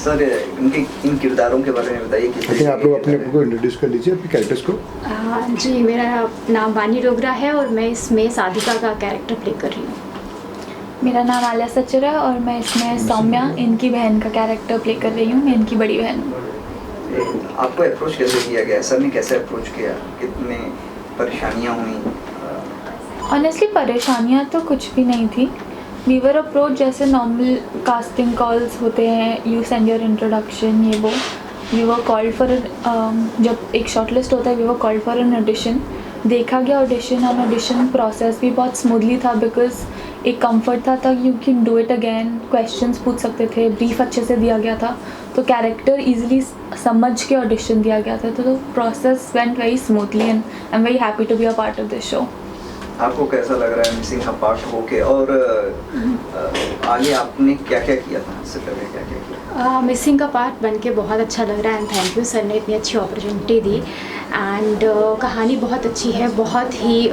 Sir इनके इन किरदारों के बारे में बताइए कि आप लोग अपने को इंट्रोड्यूस कर लीजिए अपने कैरेक्टर्स को। जी, मेरा नाम वानी डोगरा है और मैं इसमें साधिका का कैरेक्टर प्ले कर रही हूँ। मेरा नाम आलिया सच्चर है और मैं इसमें सौम्या, इनकी बहन का कैरेक्टर प्ले कर रही हूँ। मैं इनकी बड़ी बहन हूँ। आपको अप्रोच कैसे किया गया, सर ने कैसे अप्रोच किया, कितने परेशानियाँ हुई? ऑनेस्टली परेशानियाँ तो कुछ भी नहीं थी। वी वर अप्रोच जैसे नॉर्मल कास्टिंग कॉल्स होते हैं, यू सेंड योर इंट्रोडक्शन, ये वो। वी वर कॉल्ड फॉर जब एक शॉर्ट लिस्ट होता है, we were called for an audition. देखा गया ऑडिशन, और ऑडिशन प्रोसेस भी बहुत स्मूथली था बिकॉज एक कंफर्ट था you can do it again. Questions पूछ सकते थे, ब्रीफ अच्छे से दिया गया था, तो कैरेक्टर इजीली समझ के ऑडिशन दिया गया था। तो process went very smoothly and I am very happy to be a part of this show. आपको कैसा लग रहा है मिसिंग का पार्ट होके, और आगे आपने क्या क्या किया था, इससे पहले क्या क्या किया? मिसिंग का पार्ट बन के बहुत अच्छा लग रहा है एंड थैंक यू, सर ने इतनी अच्छी अपॉर्चुनिटी दी। एंड कहानी बहुत अच्छी है, बहुत ही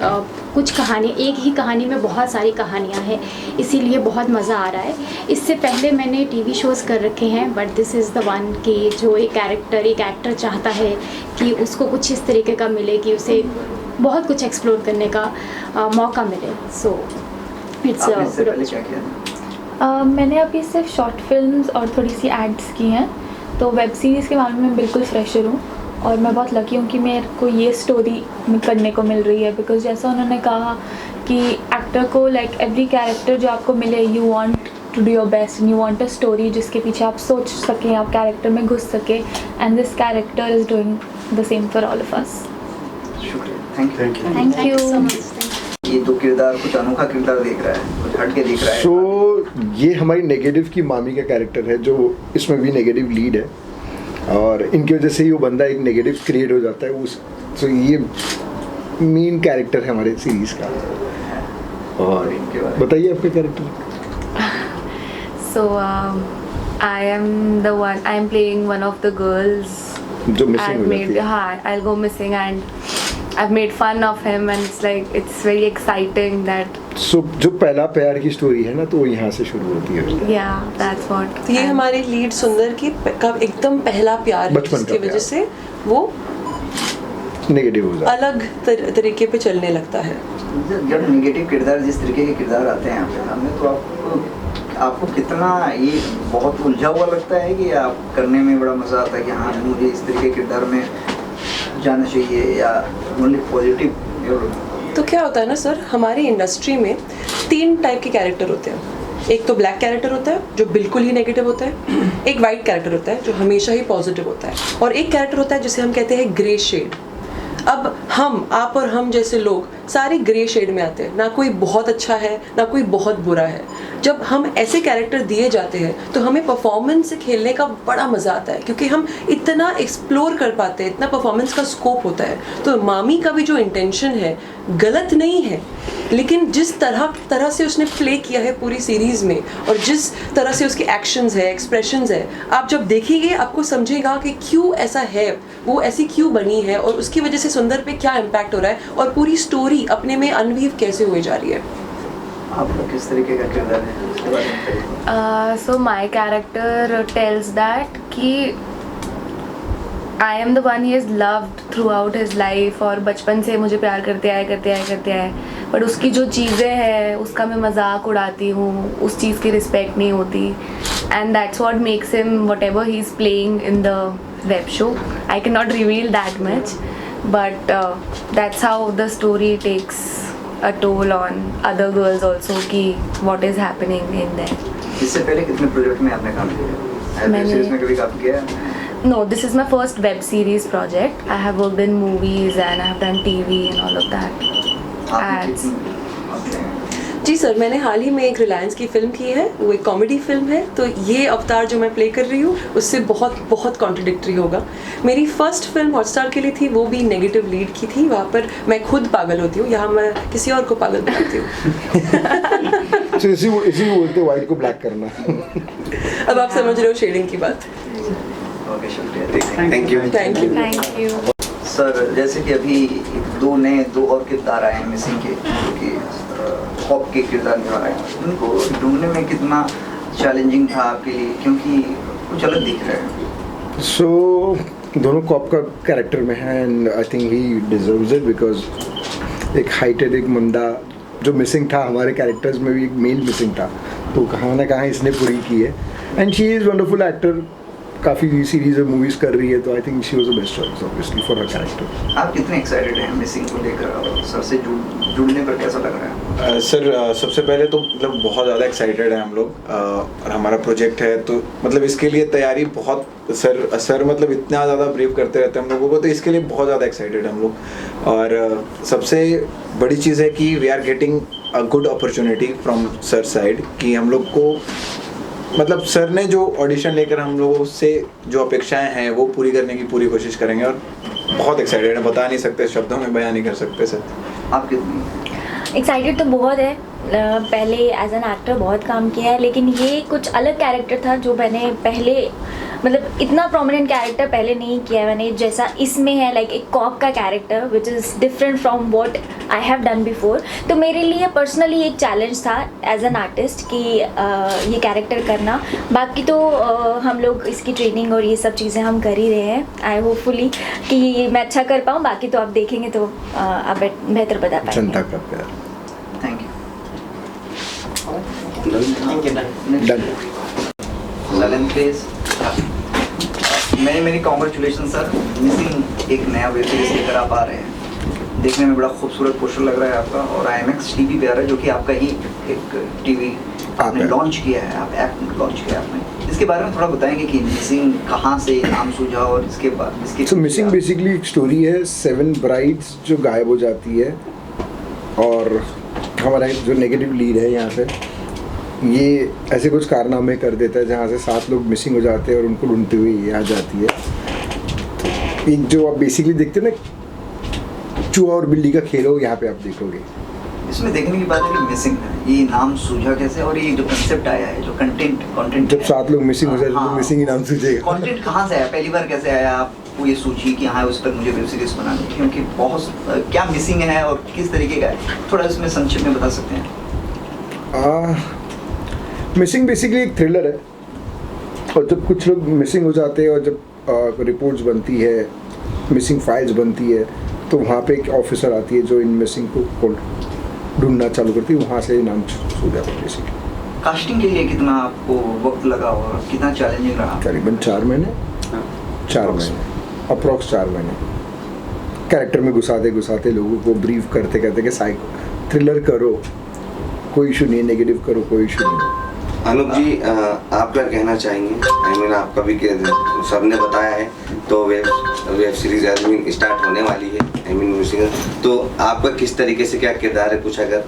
कुछ कहानी, एक ही कहानी में बहुत सारी कहानियाँ हैं, इसीलिए बहुत मज़ा आ रहा है। इससे पहले मैंने टीवी शोज़ कर रखे हैं, but this is the one कि जो एक एक्टर चाहता है कि उसको कुछ इस तरीके का मिले कि उसे बहुत कुछ एक्सप्लोर करने का मौका मिले। सो इट्स मैंने अभी सिर्फ शॉर्ट फिल्म्स और थोड़ी सी एड्स की हैं, तो वेब सीरीज़ के मामले में बिल्कुल फ्रेशर हूँ और मैं बहुत लकी हूँ कि मेरे को ये स्टोरी करने को मिल रही है। बिकॉज जैसा उन्होंने कहा कि एक्टर को लाइक एवरी कैरेक्टर जो आपको मिले, you want to do your best and you want a story जिसके पीछे आप सोच सकें, आप कैरेक्टर में घुस सकें, and this character is doing the same for all of us. शुक्रिया, थैंक यू। ये दो किरदार कुछ अनोखा किरदार देख रहा है, कुछ हट के दिख रहा है। सो ये हमारी नेगेटिव की मामी का कैरेक्टर है जो इसमें भी नेगेटिव लीड है, और इनकी वजह से ही वो बंदा एक नेगेटिव क्रिएट हो जाता है। उस सो ये मेन कैरेक्टर है हमारे सीरीज का। और बताइए आपका character. So I am the one. I am playing one of the girls. जो मिसिंग हो जाती है। हाँ, I'll go missing and I've made fun of him and it's very exciting that. So जो पहला प्यार की स्टोरी है ना, तो वो यहाँ से शुरू होती है। Yeah, that's what. ये हमारे लीड सुंदर की का एकदम पहला प्यार है, जिसकी वजह से वो नेगेटिव हो जाता है, अलग तरीके पे चलने लगता है। जब नेगेटिव किरदार, जिस तरीके के किरदार आते हैं आपके सामने, तो आपको कितना ये बहुत उलझा हुआ लगता है कि आप करने में बड़ा मज़ा आता है कि हाँ मुझे इस तरीके के किरदार में जाना चाहिए, या ओनली पॉजिटिव? तो क्या होता है ना सर, हमारी इंडस्ट्री में 3 टाइप के कैरेक्टर होते हैं। एक तो ब्लैक कैरेक्टर होता है जो बिल्कुल ही नेगेटिव होता है, एक वाइट कैरेक्टर होता है जो हमेशा ही पॉजिटिव होता है, और एक कैरेक्टर होता है जिसे हम कहते हैं ग्रे शेड। अब आप और हम जैसे लोग सारे ग्रे शेड में आते हैं, ना कोई बहुत अच्छा है ना कोई बहुत बुरा है। जब हम ऐसे कैरेक्टर दिए जाते हैं तो हमें परफॉर्मेंस से खेलने का बड़ा मज़ा आता है, क्योंकि हम इतना एक्सप्लोर कर पाते हैं, इतना परफॉर्मेंस का स्कोप होता है। तो मामी का भी जो इंटेंशन है गलत नहीं है, लेकिन जिस तरह से उसने प्ले किया है पूरी सीरीज़ में, और जिस तरह से उसके एक्शंस है, एक्सप्रेशंस है, आप जब देखेंगे आपको समझेगा कि क्यों ऐसा है, वो ऐसी क्यों बनी है, और उसकी वजह से सुंदर पे क्या इम्पैक्ट हो रहा है, और पूरी स्टोरी अपने में अनवीव कैसे हुई जा रही है। आपका किस तरीके का किरदार है, उसके बारे में बताइए। So my character tells that कि I am the one he has loved throughout his life, और बचपन से मुझे प्यार करते आए, बट उसकी जो चीज़ें हैं उसका मैं मजाक उड़ाती हूँ, उस चीज़ की रिस्पेक्ट नहीं होती, and that's what makes him whatever he's playing in the web show. I cannot reveal that much, but that's how the story takes a toll on other girls also कि what is happening in there. इससे पहले कितने project में आपने काम किया? Web series में कभी काम किया? No, this is my first web series project. I have worked in movies and I have done TV and all of that. Ads. जी सर, मैंने हाल ही में एक रिलायंस की फिल्म की है, वो एक कॉमेडी फिल्म है। तो ये अवतार जो मैं प्ले कर रही हूँ उससे बहुत बहुत कॉन्ट्रडिक्टरी होगा। मेरी फर्स्ट फिल्म हॉटस्टार के लिए थी, वो भी नेगेटिव लीड की थी। वहाँ पर मैं खुद पागल होती हूँ, यहाँ मैं किसी और को पागल बनाती हूँ। तो इसी बोलते व्हाइट को ब्लैक करना। अब आप समझ रहे हो शेडिंग की बात। ओके, शुक्रिया, थैंक यू। सर, जैसे कि अभी दो और किरदार आए हैं मिसिंग के, जो कि खौफ के किरदार निभा रहे हैं, उनको ढूंढने में कितना चैलेंजिंग था आपके लिए? क्योंकि कुछ अलग दिख रहा है। सो दोनों कॉप का कैरेक्टर में है and I think he deserves it because एक हाइटेड एक मंदा जो मिसिंग था हमारे कैरेक्टर्स में भी एक मेल मिसिंग था, तो कहाँ ना कहाँ इसने पूरी की है and she is wonderful actor, काफ़ी सीरीज और मूवीज़ कर रही है, तो I think she was the best choice obviously for her character. आप कितने एक्साइटेड हैं मिसिंग को लेकर और सर से जुड़ने पर कैसा लग रहा है? सर सबसे पहले तो मतलब बहुत ज़्यादा एक्साइटेड है हम लोग और हमारा प्रोजेक्ट है तो मतलब इसके लिए तैयारी बहुत सर मतलब इतना ज़्यादा ब्रीफ करते रहते हैं हम लोगों को, तो इसके लिए बहुत ज़्यादा एक्साइटेड है हम लोग। और सबसे बड़ी चीज़ है कि we are getting a good opportunity from sir side, कि हम लोग को मतलब सर ने जो ऑडिशन लेकर हम लोगों से जो अपेक्षाएं हैं वो पूरी करने की पूरी कोशिश करेंगे और बहुत एक्साइटेड है, बता नहीं सकते, शब्दों में बयान नहीं कर सकते सर। आप कितनी एक्साइटेड तो बहुत है। पहले एज एन एक्टर बहुत काम किया है, लेकिन ये कुछ अलग कैरेक्टर था जो मैंने पहले मतलब इतना प्रोमिनेंट कैरेक्टर पहले नहीं किया है मैंने, जैसा इसमें है लाइक एक कॉप का character which is different from what I have done before. तो मेरे लिए पर्सनली एक चैलेंज था एज एन आर्टिस्ट कि ये कैरेक्टर करना। बाकी तो हम लोग इसकी ट्रेनिंग और ये सब चीज़ें हम कर ही रहे हैं। आई होपफुली कि मैं अच्छा कर पाऊँ, बाकी तो आप देखेंगे तो आप बेहतर बता पाएंगे। जनता का प्यार। Thank done. You. Lalan please. मेरी कॉन्ग्रेचुलेशन सर, मिसिंग एक नया वेब सीरीज लेकर आप आ रहे हैं। देखने में बड़ा खूबसूरत पोस्टर लग रहा है आपका और IMAX टीवी पे आ रहा है, जो कि आपका ही एक टीवी आपने लॉन्च किया है, आप ऐप लॉन्च किया आपने। इसके बारे में थोड़ा बताएंगे कि मिसिंग कहाँ से नाम सूझा और इसके बाद इसके सो मिसिंग बेसिकली एक स्टोरी है 7 ब्राइड्स जो गायब हो जाती है और हमारा जो नेगेटिव लीड है यहाँ पे ये ऐसे कुछ कारनामे कर देता है जहाँ से 7 लोग मिसिंग हो जाते हैं और उनको ढूंढते हुए ये आ जाती है। तो एक जो आप बेसिकली देखते हैं ना चूहा और बिल्ली का खेल हो, यहाँ पे आप देखोगे। इसमें देखने की बात है कि मिसिंग है, ये नाम सूझा कैसे और ये जो कंसेप्ट आया है, जो कंटेंट जब 7 लोग मिसिंग हो जाते हैं तो मिसिंग ही नाम सूझेगा। कंटेंट कहाँ से आया, पहली बार कैसे आया आपको ये सूझी कि हाँ उस पर मुझे वेब सीरीज बनानी है, क्योंकि बहुत क्या मिसिंग है और किस तरीके का है, थोड़ा इसमें संक्षिप्त में बता सकते हैं? मिसिंग बेसिकली एक थ्रिलर है और जब कुछ लोग मिसिंग हो जाते हैं और जब रिपोर्ट्स बनती है, मिसिंग फाइल्स बनती है, तो वहाँ पे एक ऑफिसर आती है जो इन मिसिंग को ढूंढना चालू करती है, वहाँ से नाम सूझा बेसिकली। कास्टिंग के लिए कितना आपको वक्त लगा और कितना चैलेंजिंग रहा? करीबन 4 महीने, 4 महीने अप्रॉक्स 4 महीने कैरेक्टर में घुसाते लोगों को ब्रीफ करते कि साइको थ्रिलर करो, कोई इशू नहीं, नेगेटिव करो, कोई इशू नहीं। अनूप जी आप क्या कहना चाहेंगे? आई मीन आपका भी सब ने बताया है तो web series I mean start होने वाली है, आई मीन मिसिंग, तो आपका किस तरीके से क्या किरदार है कुछ अगर?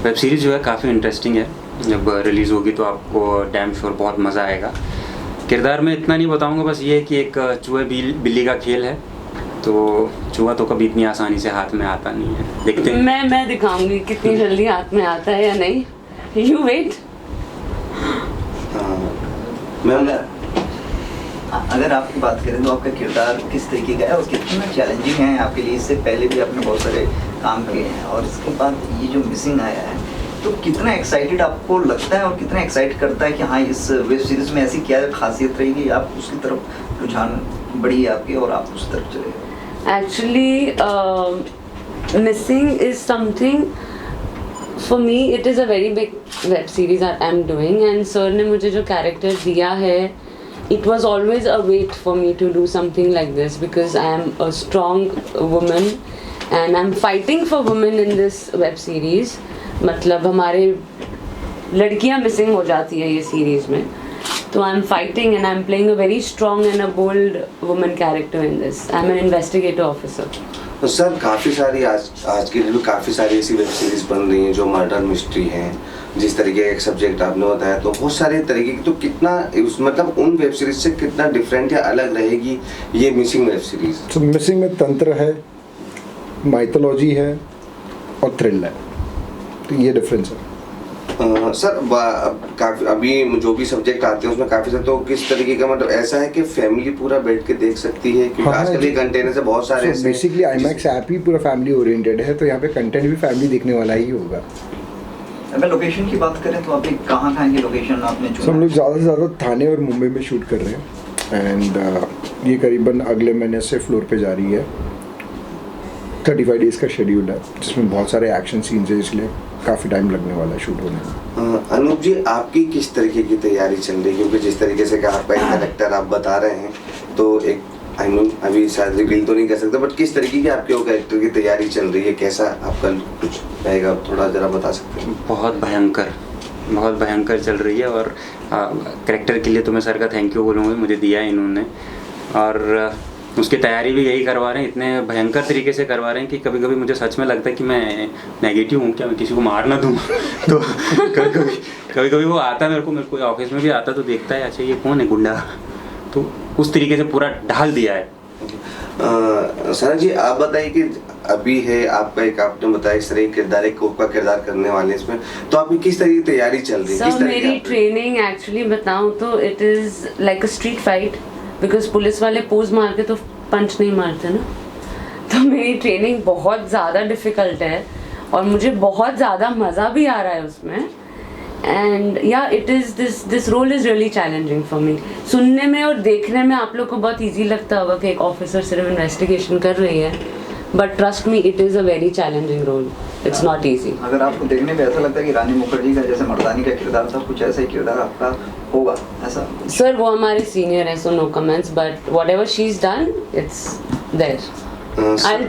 वेब सीरीज़ जो है काफ़ी इंटरेस्टिंग है, जब रिलीज़ होगी तो आपको डैम श्योर बहुत मज़ा आएगा। किरदार में इतना नहीं बताऊंगा, बस ये है कि एक चूहे बिल्ली का खेल है, तो चूहा तो कभी इतनी आसानी से हाथ में आता नहीं है। देखते हैं, मैं दिखाऊंगी कितनी जल्दी हाथ में आता है या नहीं, यू वेट। अगर आपकी बात करें तो आपका किरदार किस तरीके का है और कितना चैलेंजिंग है आपके लिए? इससे पहले भी आपने बहुत सारे काम किए हैं और इसके बाद ये जो मिसिंग आया है, तो कितना एक्साइटेड आपको लगता है और कितना एक्साइट करता है कि हाँ इस वेब सीरीज में ऐसी क्या खासियत रहेगी, आप उसकी तरफ रुझान बढ़ी है आपकी और आप उस तरफ चले गए? Actually, Missing is something for me. It is a very big web series that I'm doing, and sir ने मुझे जो character दिया है, it was always a wait for me to do something like this because I am a strong woman and I'm fighting for women in this web series. मतलब हमारे लड़कियां missing हो जाती है ये सीरीज में, तो I am fighting and I am playing a very strong and a bold woman character in this. I am an investigative officer. तो सर काफ़ी सारी आज के लिए काफ़ी सारी ऐसी वेब सीरीज बन रही हैं जो मर्डर मिस्ट्री हैं, जिस तरीके का एक सब्जेक्ट आपने बताया, तो बहुत सारे तरीके की, तो कितना उस मतलब उन वेब सीरीज से कितना डिफरेंट या अलग रहेगी ये मिसिंग वेब सीरीज? तो मिसिंग में तंत्र है, माइथोलॉजी है और थ्रिल है, तो ये डिफरेंस है। सर काफी अभी जो भी सब्जेक्ट आते हैं उसमें काफी सारे, तो किस तरीके का मतलब ऐसा है कि फैमिली पूरा बैठ के देख सकती है? क्योंकि आजकल ये कंटेंट से बहुत सारे बेसिकली IMAX ऐप ही पूरा फैमिली ओरिएंटेड है, तो यहाँ पे कंटेंट भी फैमिली देखने वाला ही होगा। अगर लोकेशन की बात करें तो अभी कहाँ की लोकेशन आपने So, हम लोग ज़्यादा से ज़्यादा थाने और मुंबई में शूट कर रहे हैं एंड ये करीबन अगले महीने से फ्लोर पे जा रही है। 35 डेज़ का शेड्यूल है जिसमें बहुत सारे एक्शन सीन्स है, इसलिए काफ़ी टाइम लगने वाला है शूट होने में। अनूप जी, आपकी किस तरीके की तैयारी चल रही है? क्योंकि जिस तरीके से आपका एक कैरेक्टर आप बता रहे हैं तो एक अभी शायद रिवील तो नहीं कर सकते, बट किस तरीके की आपके वो कैरेक्टर की तैयारी चल रही है, कैसा आपका कुछ रहेगा, थोड़ा ज़रा बता सकते हैं? बहुत भयंकर चल रही है और कैरेक्टर के लिए तो मैं सर का थैंक यू बोलूँगा, मुझे दिया है इन्होंने। और उसकी तैयारी भी यही करवा रहे हैं, इतने भयंकर तरीके से करवा रहे हैं कि कभी कभी मुझे सच में लगता है कि मैं नेगेटिव हूँ क्या, मैं किसी को मार ना दूँ। तो कभी कभी वो आता है मेरे को ऑफिस में भी आता तो देखता है अच्छा ये कौन है गुंडा, तो उस तरीके से पूरा ढाल दिया है। सर जी, आप बताइए कि अभी है आपका एक, आपने बताया इस तरह किरदार, एक कोप का किरदार करने वाले इसमें, तो आपकी किस तरह की तैयारी चल रही है? सर मेरी ट्रेनिंग एक्चुअली बताऊं तो it is like a street fight, because police वाले पोज मार के तो पंच नहीं मारते ना, तो मेरी ट्रेनिंग बहुत ज़्यादा डिफ़िकल्ट है और मुझे बहुत ज़्यादा मज़ा भी आ रहा है उसमें। And yeah it is this role is really challenging for me. सुनने में और देखने में आप लोग को बहुत ईजी लगता होगा कि एक ऑफिसर सिर्फ इन्वेस्टिगेशन कर रही है, but trust me it is a very challenging role, it's not easy. अगर आपको देखने में ऐसा लगता है कि रानी मुखर्जी का जैसे मर्दानी का किरदार था, कुछ ऐसा ही किरदार आपका होगा ऐसा? सर वो हमारे सीनियर है so no comments, but whatever she is done it's there. I'll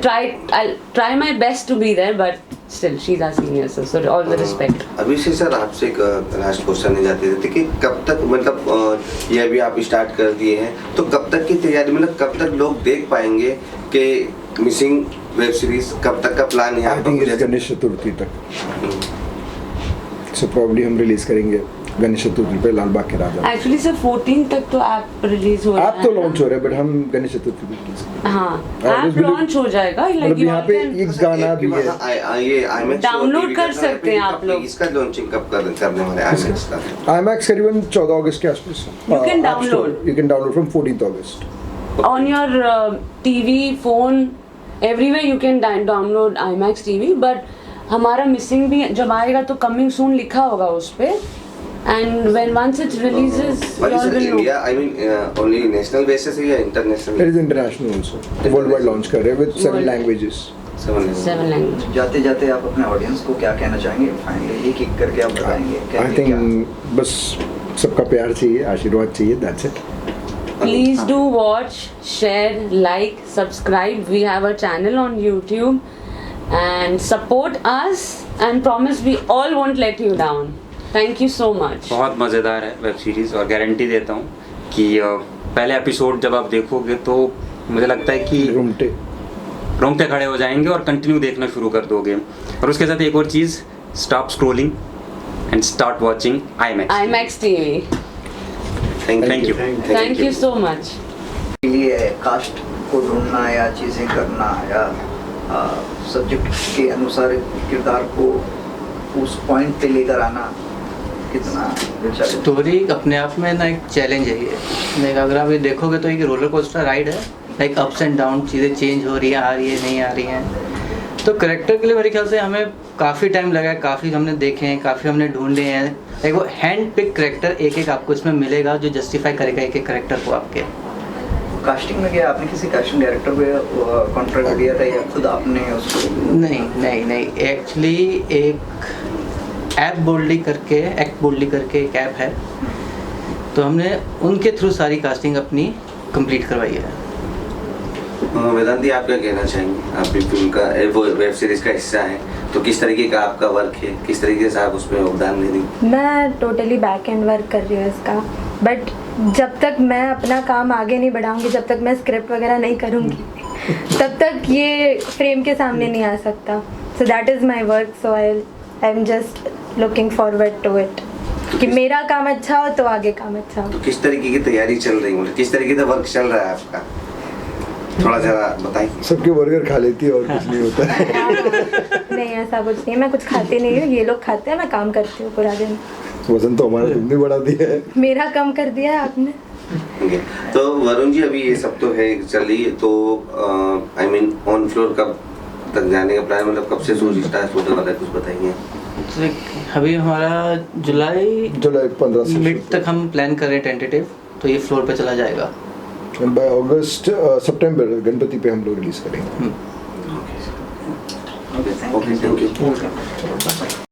try my best to be there, but still she's our senior, so all the respect. अभी से सर आपसे एक लास्ट क्वेश्चन नहीं जाते थे कि कब तक, मतलब ये अभी आप स्टार्ट कर दिए हैं तो कब तक की तैयारी, मतलब कब तक लोग देख पाएंगे कि मिसिंग वेब सीरीज, कब तक का प्लान है? आई थिंक गणेश चतुर्थी तक, सो प्रॉब्ली हम रिलीज करेंगे गणेश चतुर्थी पे लाल बाग के राजा। एक्चुअली सर 14 तक तो ऐप रिलीज हो रहा है। ऐप तो लॉन्च हो रहा है बट हम गणेश चतुर्थी पे रिलीज करेंगे। हाँ ऐप लॉन्च हो जाएगा, मतलब यहाँ पे एक गाना भी है, ये IMAX डाउनलोड कर सकते हैं आप लोग। इसका लॉन्चिंग कब करने वाले हैं IMAX का? IMAX करीबन 14 अगस्त के आसपास। You can download. You can download from 14th August on your TV, phone, everywhere you can download IMAX TV, but हमारा मिसिंग भी जब आएगा तो कमिंग सून लिखा होगा उस पे, and when once it releases but you all is will know. India, I mean only national basis है या international? It is international also, worldwide launch कर रहे हैं with 7 languages. 7 languages. जाते जाते आप अपने ऑडियंस को क्या कहना चाहेंगे फाइनली, एक एक करके आप बताएंगे? I think बस सबका प्यार चाहिए, आशीर्वाद चाहिए, that's it. Please do watch, share, like, subscribe. We have a channel on YouTube and support us and promise we all won't let you down. Thank you so much. बहुत मज़ेदार है web series और guarantee देता हूँ कि पहले episode जब आप देखोगे तो मुझे लगता है कि रोंगटे खड़े हो जाएंगे और कंटिन्यू देखना शुरू कर दोगे। और उसके साथ एक और चीज़, stop scrolling and start watching IMAX TV. Thank you so much. लिए कास्ट को ढूंढना या चीज़ें करना या सब्जेक्ट के अनुसार किरदार को उस पॉइंट पे लेकर आना कितना स्टोरी अपने आप में ना एक चैलेंज है ये। लाइक अगर आप ये देखोगे तो एक रोलर कोस्टर राइड है, लाइक अप्स एंड डाउन, चीज़ें चेंज हो रही हैं, आ रही है, नहीं आ रही हैं। तो करेक्टर के लिए मेरे ख्याल से हमें काफ़ी टाइम लगा है, काफ़ी हमने देखे हैं, काफ़ी हमने ढूंढे हैं। लाइक वो हैंड पिक करेक्टर एक एक आपको इसमें मिलेगा जो जस्टिफाई करेगा एक एक करेक्टर को आपके। कास्टिंग में क्या आपने किसी कास्टिंग डायरेक्टर को कॉन्ट्रैक्ट दिया था या खुद आपने उसको? नहीं एक्चुअली एक एक्ट बोल्डली करके एक ऐप है, तो हमने उनके थ्रू सारी कास्टिंग अपनी कंप्लीट करवाई है। वेदांती, आप क्या कहना चाहेंगे? आप भी फिल्म का वो वेब सीरीज का हिस्सा है, तो किस तरीके का आपका वर्क है, किस तरीके से आप उसमें योगदान दे रही? मैं टोटली बैक एंड वर्क कर रही हूँ इसका, बट जब तक मैं अपना काम आगे नहीं बढ़ाऊंगी, जब तक मैं स्क्रिप्ट वगैरह नहीं करूँगी तब तक ये फ्रेम के सामने नहीं आ सकता। So that is my work, so I am just looking forward to it कि मेरा काम अच्छा हो तो आगे काम अच्छा हो। तो किस तरीके की तैयारी चल रही है, किस तरीके का वर्क चल रहा है आपका, थोड़ा जरा बताइए। सबके बर्गर खा लेती है और कुछ नहीं होता है। नहीं ऐसा कुछ नहीं, मैं कुछ खाती नहीं हूँ, ये लोग खाते हैं, मैं काम करती हूँ पूरा दिन। वजन तो हमारा तुमने बढ़ा दिया है। मेरा कम कर दिया है आपने। तो वरुण जी, अभी ये सब तो है चलिए, तो आई मीन ऑन फ्लोर कब तक जाने का प्लान, मतलब कब से शूट स्टार्ट होने वाला है, कुछ बताइए। तो अभी हमारा जुलाई 15 से मिड तक हम प्लान कर रहे हैं टेंटेटिव, तो ये फ्लोर पे चला जाएगा। बाय अगस्त सितंबर गणपति पे हम लोग रिलीज करेंगे। Okay thank you.